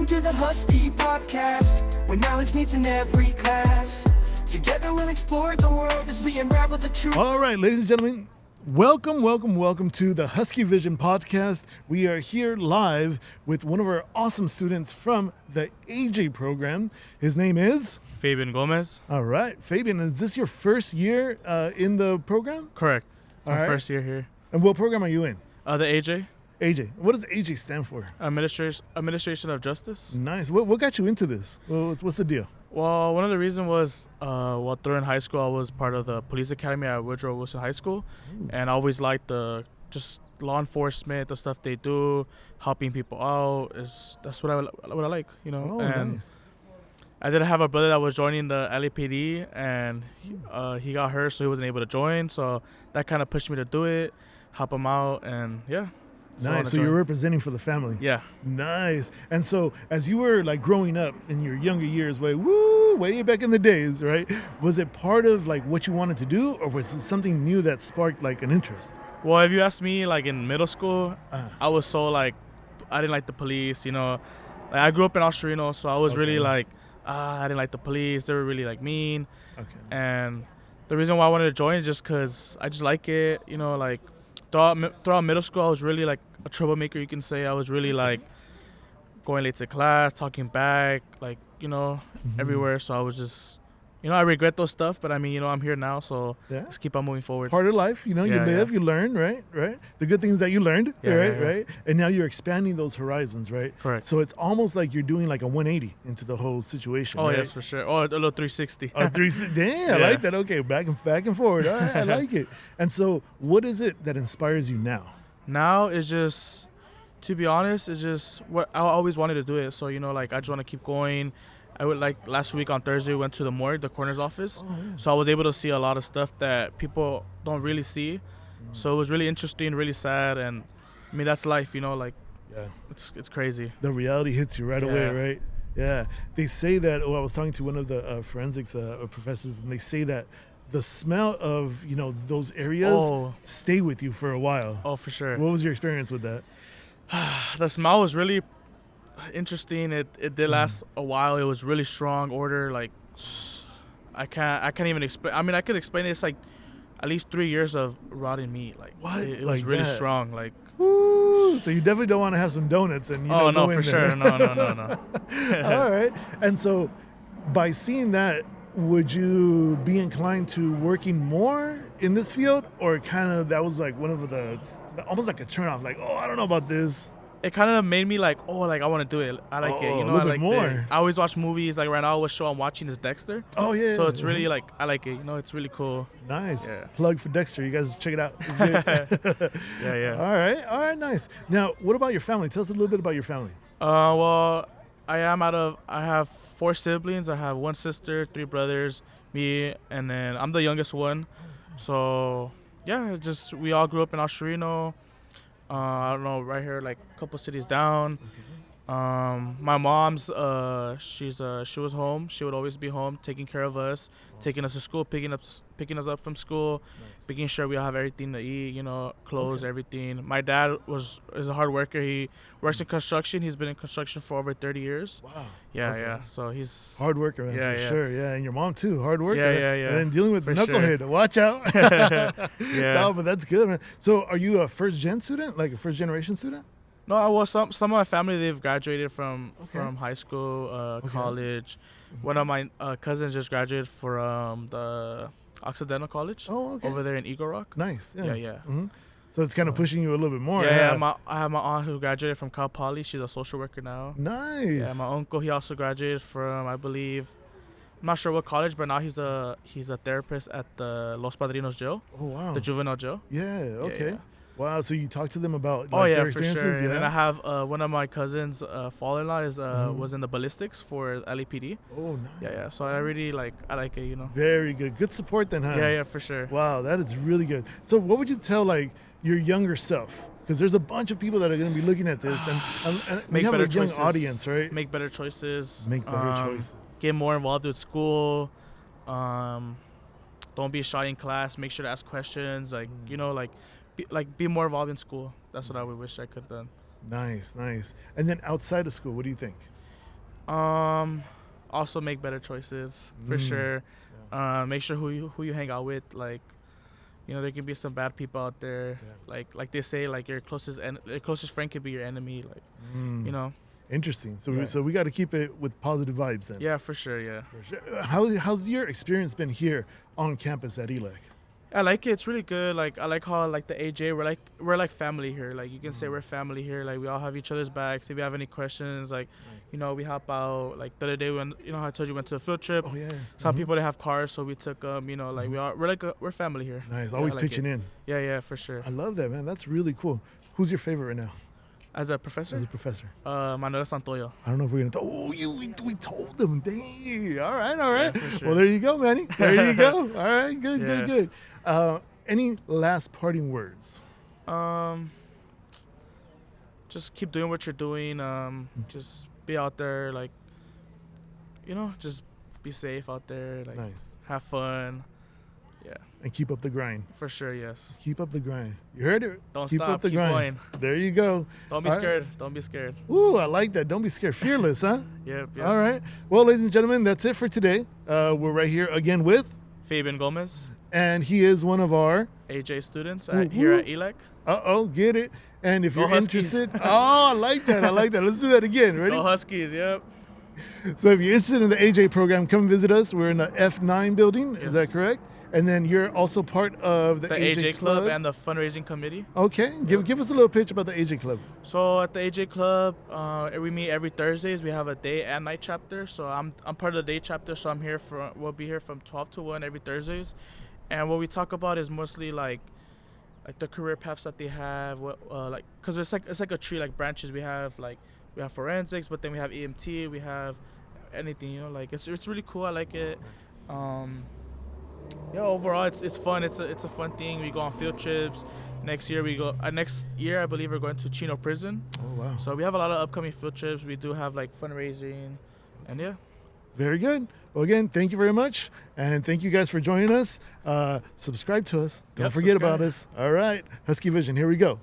Welcome to the Husky podcast, where knowledge meets in every class. Together we'll explore the world as we unravel the truth. All right, ladies and gentlemen, welcome to the Husky Vision podcast. We are here live with one of our awesome students from the AJ program. His name is? Fabian Gomez. All right, Fabian, is this your first year in the program? Correct. It's my All right. first year here. And what program are you in? The AJ. AJ. What does AJ stand for? Administration of Justice. Nice. What got you into this? What's the deal? Well, one of the reasons was, during high school, I was part of the police academy at Woodrow Wilson High School. Ooh. And I always liked the just law enforcement, the stuff they do, helping people out. That's what I like, you know. Oh, and nice. I did have a brother that was joining the LAPD, and he got hurt, so he wasn't able to join. So that kind of pushed me to do it, help him out, and yeah. Nice. So you're representing for the family. Yeah. Nice. And so as you were like growing up in your younger years, way back in the days, right? Was it part of like what you wanted to do, or was it something new that sparked like an interest? Well, if you ask me, like in middle school, I was so like, I didn't like the police, you know. Like, I grew up in Austrino, so I was really like, I didn't like the police. They were really like mean. Okay. And the reason why I wanted to join is just because I just like it, you know, like throughout middle school, I was really like a troublemaker, you can say. I was really like going late to class, talking back, like, you know, everywhere. So I was just, you know, I regret those stuff, but I mean, you know, I'm here now, so just keep on moving forward. Part of life, you know, you live, you learn, right? The good things that you learned, right? And now you're expanding those horizons, right? Correct. So it's almost like you're doing like a 180 into the whole situation. Oh, right? yes, for sure. Oh, a little 360. Damn, I like that. Okay, back and forward. All right, I like it. And so what is it that inspires you now? Now is just, to be honest, it's just what I always wanted to do it. So, you know, like I just want to keep going. I would like last week on Thursday, we went to the morgue, the coroner's office. Oh, yeah. So I was able to see a lot of stuff that people don't really see. So it was really interesting, really sad. And I mean, that's life, you know, like it's crazy. The reality hits you right away, right? Yeah. They say that, I was talking to one of the forensics professors, and they say that the smell of, you know, those areas stay with you for a while. Oh, for sure. What was your experience with that? The smell was really interesting. It did last a while. It was really strong odor. Like I can't even explain. I mean, I could explain it. It's like at least 3 years of rotting meat. Like what? It was really strong. Like woo. So you definitely don't want to have some donuts and go no, in for there. sure. No. All right. And so by seeing that, would you be inclined to working more in this field, or kind of that was like one of the almost like a turnoff, like, I don't know about this? It kind of made me like, I want to do it. I like it. You know, I like more. I always watch movies. Like right now, what show I'm watching is Dexter. Oh, yeah. So it's really like, I like it. You know, it's really cool. Nice. Yeah. Plug for Dexter. You guys check it out. It's good. Yeah. All right, nice. Now, what about your family? Tell us a little bit about your family. Well, I have 4 siblings. I have 1 sister, 3 brothers, me, and then I'm the youngest one. So yeah, we all grew up in Austrino. I don't know, right here, like a couple cities down. My mom's she was home. She would always be home, taking care of us, taking us to school, picking us up from school, making sure we all have everything to eat, you know, clothes, everything. My dad is a hard worker. He works in construction. He's been in construction for over 30 years. Wow. Yeah. So he's hard worker, man, for sure. Yeah, and your mom too, hard worker. Yeah. And then dealing with for knucklehead. Sure. Watch out. Yeah. No, but that's good, man. So, are you a first-gen student, like a first-generation student? No, I was some of my family, they've graduated from high school, college. One of my cousins just graduated from the Occidental College over there in Eagle Rock. Nice. Yeah. Mm-hmm. So it's kind of pushing you a little bit more. Yeah. I have my aunt who graduated from Cal Poly. She's a social worker now. Nice. Yeah, my uncle, he also graduated from, I believe, I'm not sure what college, but now he's a therapist at the Los Padrinos jail. Oh, wow. The juvenile jail. Yeah, okay. Yeah. Wow, so you talk to them about for their experiences? Sure. Yeah? And then I have one of my cousins, father-in-law was in the ballistics for LAPD. Oh, nice. Yeah. So I really like it, you know. Very good. Good support then, huh? Yeah, for sure. Wow, that is really good. So what would you tell like your younger self? Because there's a bunch of people that are going to be looking at this, and we have a young audience, right? Make better choices. Make better choices. Get more involved with school. Don't be shy in class. Make sure to ask questions. Like, you know, be more involved in school. That's what I would wish I could have done. Nice. And then outside of school, what do you think? Also make better choices for sure. Make sure who you hang out with. Like, there can be some bad people out there. Yeah. Like they say, like your closest friend could be your enemy. Like, Interesting. So Yeah. so we got to keep it with positive vibes then. Yeah, for sure. Yeah. For sure. How's your experience been here on campus at ELAC? I like it. It's really good. Like I like how like the AJ we're like family here. Like you can say we're family here. Like we all have each other's backs. If you have any questions, like we help out. Like the other day when how I told you we went to a field trip. Oh yeah. Some people they have cars, so we took them. Like we're family here. Nice. Yeah, Always I like pitching it. in. Yeah, for sure. I love that, man. That's really cool. Who's your favorite right now As a professor, as a professor? Manuel Santoyo. I don't know if we're gonna. We told them. Dang. All right. Yeah, for sure. Well, there you go, Manny. There you go. All right. Good. Yeah. Good. Any last parting words? Just keep doing what you're doing. Just be out there, like, just be safe out there. Like, Nice. have fun. Yeah, And keep up the grind. for sure. Yes. Keep up the grind. You heard it. Don't keep stop. up the Keep grind. going. There you go. Don't be All right. scared. Don't be scared. Ooh, I like that. Don't be scared. Fearless, huh? Yep. All right. Well, ladies and gentlemen, that's it for today. We're right here again with, Fabian Gomez, and he is one of our. AJ students Woo, here woo. at ELAC. Get it. And if Go you're Huskies. interested, I like that. Let's do that again. Ready? Go Huskies. Yep. So if you're interested in the AJ program, come visit us. We're in the F9 building. Is Yes. that correct? And then you're also part of the The AJ Club and the fundraising committee. Okay. Give us a little pitch about the AJ Club. So at the AJ Club, we meet every Thursdays. We have a day and night chapter. So I'm part of the day chapter. So we'll be here from 12 to 1 every Thursdays. And what we talk about is mostly like the career paths that they have. Cause it's like a tree, like branches. We have forensics, but then we have EMT. We have anything. Like it's really cool. I like it. Overall it's fun. It's a fun thing. We go on field trips. Next year I believe we're going to Chino Prison. Oh, wow. So we have a lot of upcoming field trips. We do have like fundraising, and yeah. Very good. Well, again, thank you very much. And thank you guys for joining us. Subscribe to us. Don't Yep, forget about subscribe. us. All right. Husky Vision, here we go.